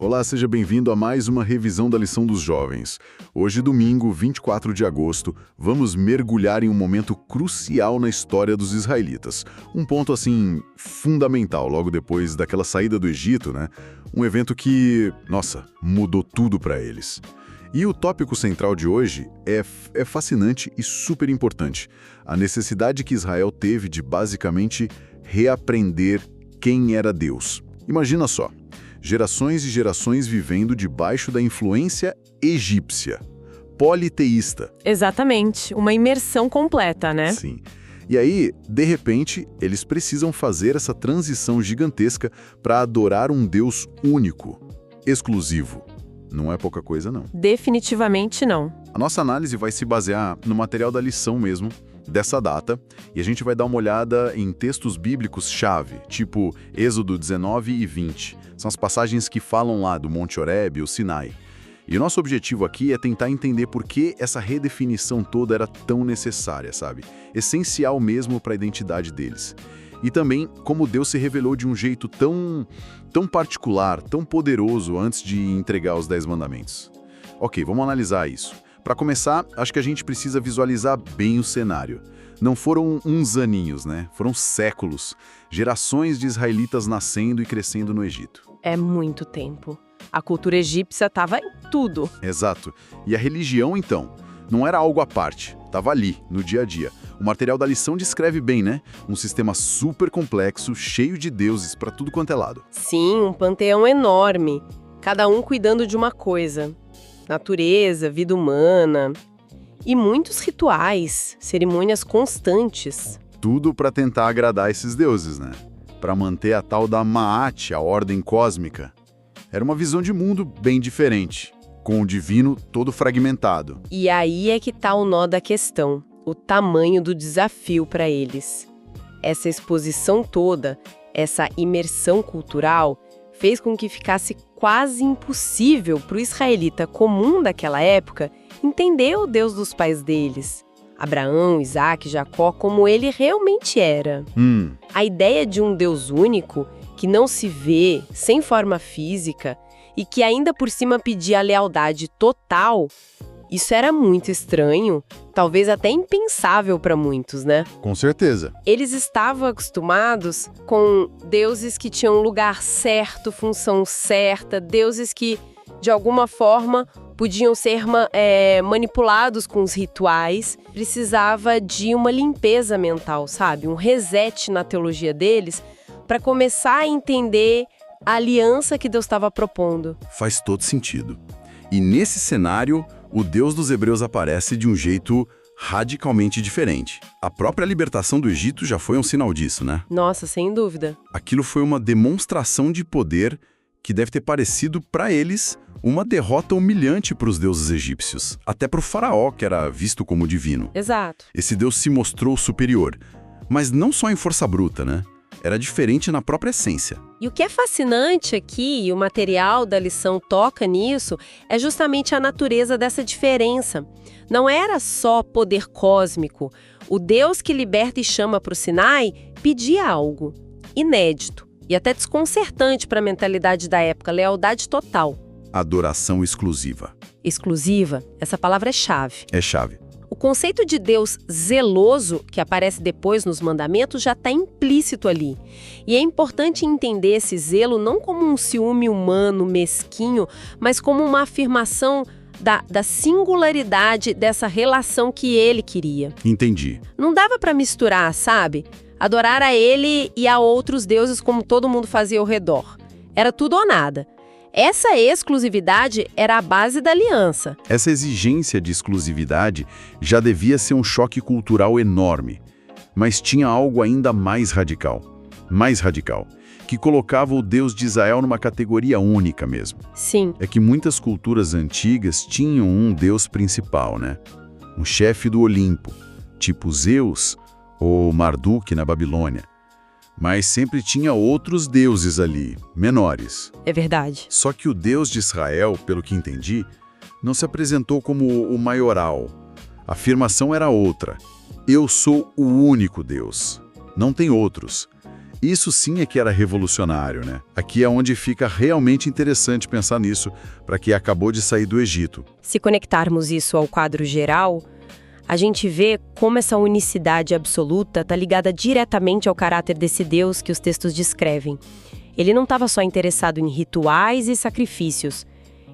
Olá, seja bem-vindo a mais uma revisão da lição dos jovens. Hoje, domingo, 24 de agosto, vamos mergulhar em um momento crucial na história dos israelitas. Um ponto, assim, fundamental, logo depois daquela saída do Egito, né? Um evento que, nossa, mudou tudo para eles. E o tópico central de hoje é fascinante e super importante. A necessidade que Israel teve de, basicamente, reaprender quem era Deus. Imagina só. Gerações e gerações vivendo debaixo da influência egípcia, politeísta. Exatamente, uma imersão completa, né? Sim. E aí, de repente, eles precisam fazer essa transição gigantesca para adorar um Deus único, exclusivo. Não é pouca coisa, não. Definitivamente não. A nossa análise vai se basear no material da lição mesmo, dessa data, e a gente vai dar uma olhada em textos bíblicos-chave, tipo Êxodo 19 e 20. São as passagens que falam lá do Monte Horebe, o Sinai. E o nosso objetivo aqui é tentar entender por que essa redefinição toda era tão necessária, sabe? Essencial mesmo para a identidade deles. E também como Deus se revelou de um jeito tão particular, tão poderoso antes de entregar os 10 mandamentos. Ok, vamos analisar isso. Para começar, acho que a gente precisa visualizar bem o cenário. Não foram uns aninhos, né? Foram séculos. Gerações de israelitas nascendo e crescendo no Egito. É muito tempo. A cultura egípcia estava em tudo. Exato. E a religião, então? Não era algo à parte. Estava ali, no dia a dia. O material da lição descreve bem, né? Um sistema super complexo, cheio de deuses para tudo quanto é lado. Sim, um panteão enorme. Cada um cuidando de uma coisa. Natureza, vida humana e muitos rituais, cerimônias constantes. Tudo para tentar agradar esses deuses, né? Para manter a tal da Ma'at, a ordem cósmica. Era uma visão de mundo bem diferente, com o divino todo fragmentado. E aí é que tá o nó da questão, o tamanho do desafio para eles. Essa exposição toda, essa imersão cultural, fez com que ficasse quase impossível para o israelita comum daquela época entender o Deus dos pais deles, Abraão, Isaac, Jacó, como ele realmente era. A ideia de um Deus único, que não se vê, sem forma física, e que ainda por cima pedia a lealdade total, isso era muito estranho, talvez até impensável para muitos, né? Com certeza. Eles estavam acostumados com deuses que tinham lugar certo, função certa, deuses que, de alguma forma, podiam ser manipulados com os rituais. Precisava de uma limpeza mental, sabe? Um reset na teologia deles para começar a entender a aliança que Deus estava propondo. Faz todo sentido. E nesse cenário, o Deus dos Hebreus aparece de um jeito radicalmente diferente. A própria libertação do Egito já foi um sinal disso, né? Nossa, sem dúvida. Aquilo foi uma demonstração de poder que deve ter parecido para eles uma derrota humilhante para os deuses egípcios, até para o faraó, que era visto como divino. Exato. Esse Deus se mostrou superior, mas não só em força bruta, né? Era diferente na própria essência. E o que é fascinante aqui, e o material da lição toca nisso, é justamente a natureza dessa diferença. Não era só poder cósmico. O Deus que liberta e chama para o Sinai pedia algo inédito e até desconcertante para a mentalidade da época, lealdade total. Adoração exclusiva. Exclusiva, essa palavra é chave. É chave. O conceito de Deus zeloso, que aparece depois nos mandamentos, já está implícito ali. E é importante entender esse zelo não como um ciúme humano, mesquinho, mas como uma afirmação da singularidade dessa relação que ele queria. Entendi. Não dava para misturar, sabe? Adorar a ele e a outros deuses como todo mundo fazia ao redor. Era tudo ou nada. Essa exclusividade era a base da aliança. Essa exigência de exclusividade já devia ser um choque cultural enorme. Mas tinha algo ainda mais radical, que colocava o Deus de Israel numa categoria única mesmo. Sim. É que muitas culturas antigas tinham um Deus principal, né? Um chefe do Olimpo, tipo Zeus ou Marduk na Babilônia. Mas sempre tinha outros deuses ali, menores. É verdade. Só que o Deus de Israel, pelo que entendi, não se apresentou como o maioral. A afirmação era outra. Eu sou o único Deus. Não tem outros. Isso sim é que era revolucionário, né? Aqui é onde fica realmente interessante pensar nisso, para quem acabou de sair do Egito. Se conectarmos isso ao quadro geral, a gente vê como essa unicidade absoluta está ligada diretamente ao caráter desse Deus que os textos descrevem. Ele não estava só interessado em rituais e sacrifícios,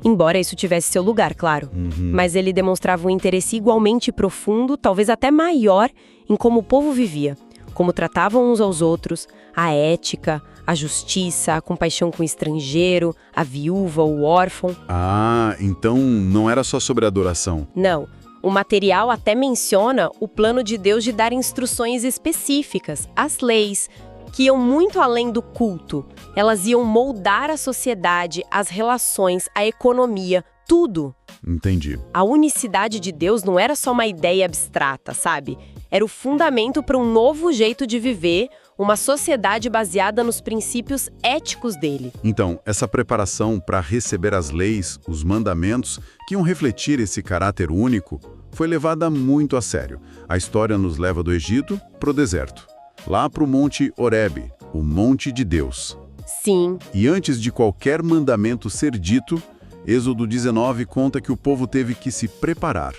embora isso tivesse seu lugar, claro. Mas ele demonstrava um interesse igualmente profundo, talvez até maior, em como o povo vivia, como tratavam uns aos outros, a ética, a justiça, a compaixão com o estrangeiro, a viúva, o órfão. Ah, então não era só sobre adoração. Não. O material até menciona o plano de Deus de dar instruções específicas, as leis, que iam muito além do culto. Elas iam moldar a sociedade, as relações, a economia, tudo. Entendi. A unicidade de Deus não era só uma ideia abstrata, sabe? Era o fundamento para um novo jeito de viver, uma sociedade baseada nos princípios éticos dele. Então, essa preparação para receber as leis, os mandamentos, que iam refletir esse caráter único, foi levada muito a sério. A história nos leva do Egito para o deserto, lá para o Monte Horebe, o Monte de Deus. Sim. E antes de qualquer mandamento ser dito, Êxodo 19 conta que o povo teve que se preparar,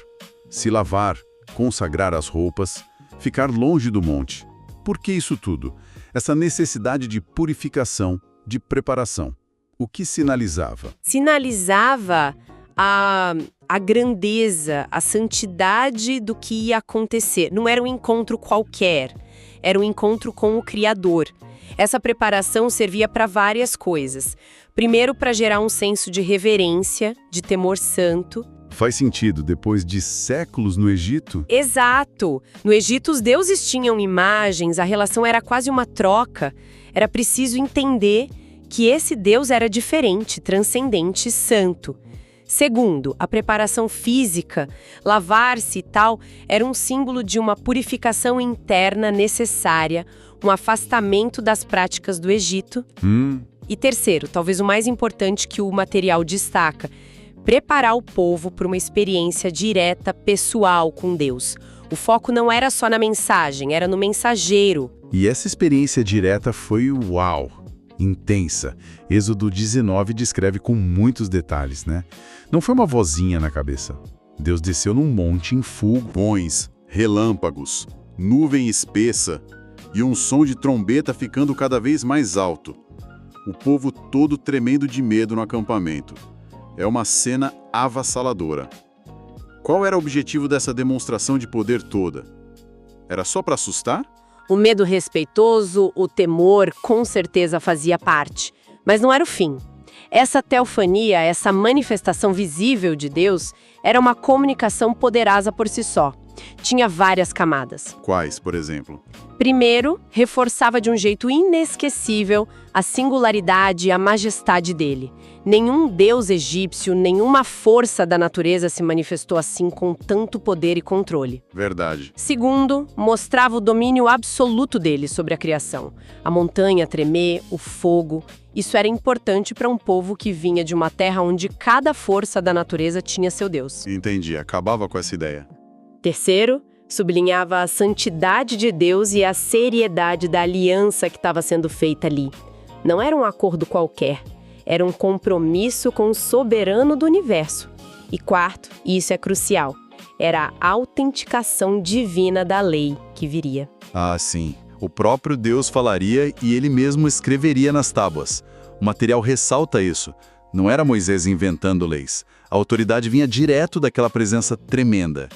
se lavar, consagrar as roupas, ficar longe do monte. Por que isso tudo? Essa necessidade de purificação, de preparação. O que sinalizava? Sinalizava a grandeza, a santidade do que ia acontecer. Não era um encontro qualquer, era um encontro com o Criador. Essa preparação servia para várias coisas. Primeiro, para gerar um senso de reverência, de temor santo. Faz sentido, depois de séculos no Egito? Exato! No Egito, os deuses tinham imagens, a relação era quase uma troca. Era preciso entender que esse Deus era diferente, transcendente, santo. Segundo, a preparação física, lavar-se e tal, era um símbolo de uma purificação interna necessária, um afastamento das práticas do Egito. E terceiro, talvez o mais importante que o material destaca, preparar o povo para uma experiência direta, pessoal com Deus. O foco não era só na mensagem, era no mensageiro. E essa experiência direta foi uau! Intensa. Êxodo 19 descreve com muitos detalhes, né? Não foi uma vozinha na cabeça. Deus desceu num monte em fulgões, relâmpagos, nuvem espessa e um som de trombeta ficando cada vez mais alto. O povo todo tremendo de medo no acampamento. É uma cena avassaladora. Qual era o objetivo dessa demonstração de poder toda? Era só para assustar? O medo respeitoso, o temor, com certeza fazia parte, mas não era o fim. Essa teofania, essa manifestação visível de Deus, era uma comunicação poderosa por si só. Tinha várias camadas. Quais, por exemplo? Primeiro, reforçava de um jeito inesquecível a singularidade e a majestade dele. Nenhum deus egípcio, nenhuma força da natureza se manifestou assim com tanto poder e controle. Verdade. Segundo, mostrava o domínio absoluto dele sobre a criação. A montanha tremer, o fogo. Isso era importante para um povo que vinha de uma terra onde cada força da natureza tinha seu deus. Entendi, acabava com essa ideia. Terceiro, sublinhava a santidade de Deus e a seriedade da aliança que estava sendo feita ali. Não era um acordo qualquer, era um compromisso com o soberano do universo. E quarto, e isso é crucial, era a autenticação divina da lei que viria. Ah, sim. O próprio Deus falaria e ele mesmo escreveria nas tábuas. O material ressalta isso. Não era Moisés inventando leis. A autoridade vinha direto daquela presença tremenda.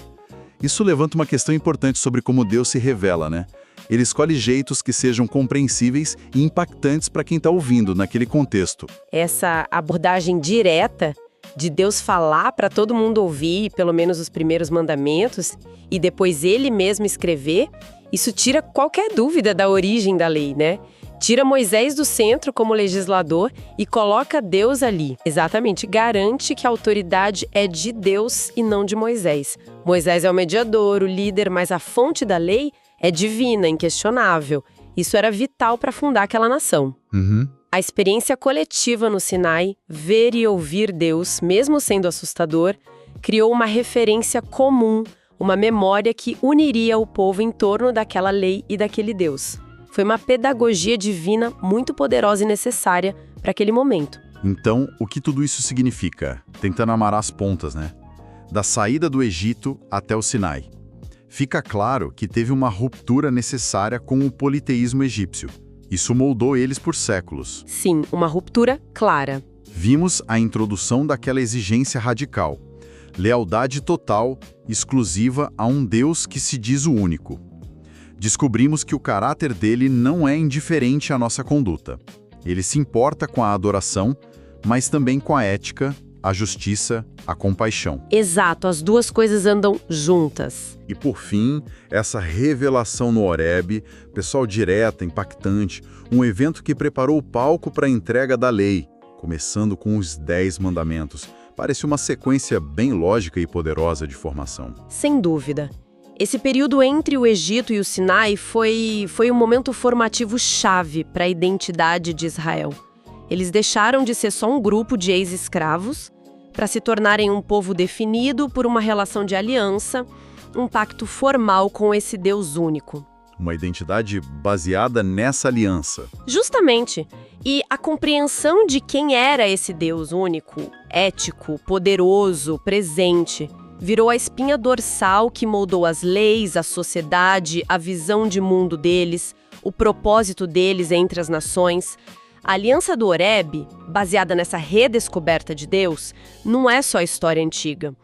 Isso levanta uma questão importante sobre como Deus se revela, né? Ele escolhe jeitos que sejam compreensíveis e impactantes para quem está ouvindo naquele contexto. Essa abordagem direta de Deus falar para todo mundo ouvir, pelo menos os primeiros mandamentos, e depois ele mesmo escrever, isso tira qualquer dúvida da origem da lei, né? Tira Moisés do centro como legislador e coloca Deus ali. Exatamente, garante que a autoridade é de Deus e não de Moisés. Moisés é o mediador, o líder, mas a fonte da lei é divina, inquestionável. Isso era vital para fundar aquela nação. A experiência coletiva no Sinai, ver e ouvir Deus, mesmo sendo assustador, criou uma referência comum, uma memória que uniria o povo em torno daquela lei e daquele Deus. Foi uma pedagogia divina muito poderosa e necessária para aquele momento. Então, o que tudo isso significa? Tentando amarrar as pontas, né? Da saída do Egito até o Sinai. Fica claro que teve uma ruptura necessária com o politeísmo egípcio. Isso moldou eles por séculos. Sim, uma ruptura clara. Vimos a introdução daquela exigência radical. Lealdade total, exclusiva a um Deus que se diz o único. Descobrimos que o caráter dele não é indiferente à nossa conduta. Ele se importa com a adoração, mas também com a ética, a justiça, a compaixão. Exato, as duas coisas andam juntas. E por fim, essa revelação no Horebe, pessoal, direta, impactante, um evento que preparou o palco para a entrega da lei, começando com os 10 mandamentos. Parece uma sequência bem lógica e poderosa de formação. Sem dúvida. Esse período entre o Egito e o Sinai foi um momento formativo chave para a identidade de Israel. Eles deixaram de ser só um grupo de ex-escravos para se tornarem um povo definido por uma relação de aliança, um pacto formal com esse Deus único. Uma identidade baseada nessa aliança. Justamente. E a compreensão de quem era esse Deus único, ético, poderoso, presente, virou a espinha dorsal que moldou as leis, a sociedade, a visão de mundo deles, o propósito deles entre as nações. A Aliança do Horebe, baseada nessa redescoberta de Deus, não é só história antiga.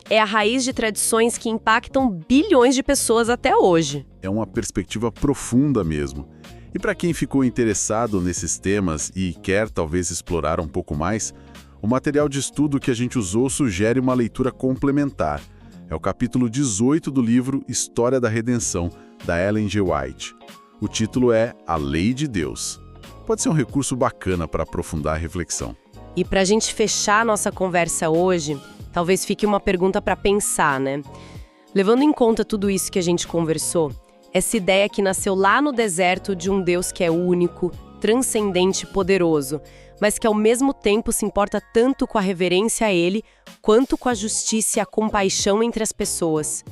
É a raiz de tradições que impactam bilhões de pessoas até hoje. É uma perspectiva profunda mesmo. E para quem ficou interessado nesses temas e quer talvez explorar um pouco mais, o material de estudo que a gente usou sugere uma leitura complementar. É o capítulo 18 do livro História da Redenção, da Ellen G. White. O título é A Lei de Deus. Pode ser um recurso bacana para aprofundar a reflexão. E para a gente fechar a nossa conversa hoje, talvez fique uma pergunta para pensar, né? Levando em conta tudo isso que a gente conversou, essa ideia que nasceu lá no deserto de um Deus que é único, transcendente e poderoso, mas que ao mesmo tempo se importa tanto com a reverência a Ele, quanto com a justiça e a compaixão entre as pessoas.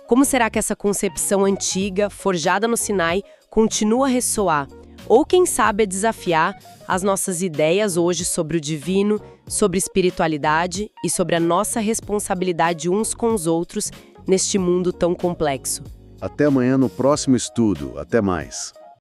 Como será que essa concepção antiga, forjada no Sinai, continua a ressoar? Ou, quem sabe, a desafiar as nossas ideias hoje sobre o divino, sobre espiritualidade e sobre a nossa responsabilidade uns com os outros neste mundo tão complexo. Até amanhã no próximo estudo. Até mais.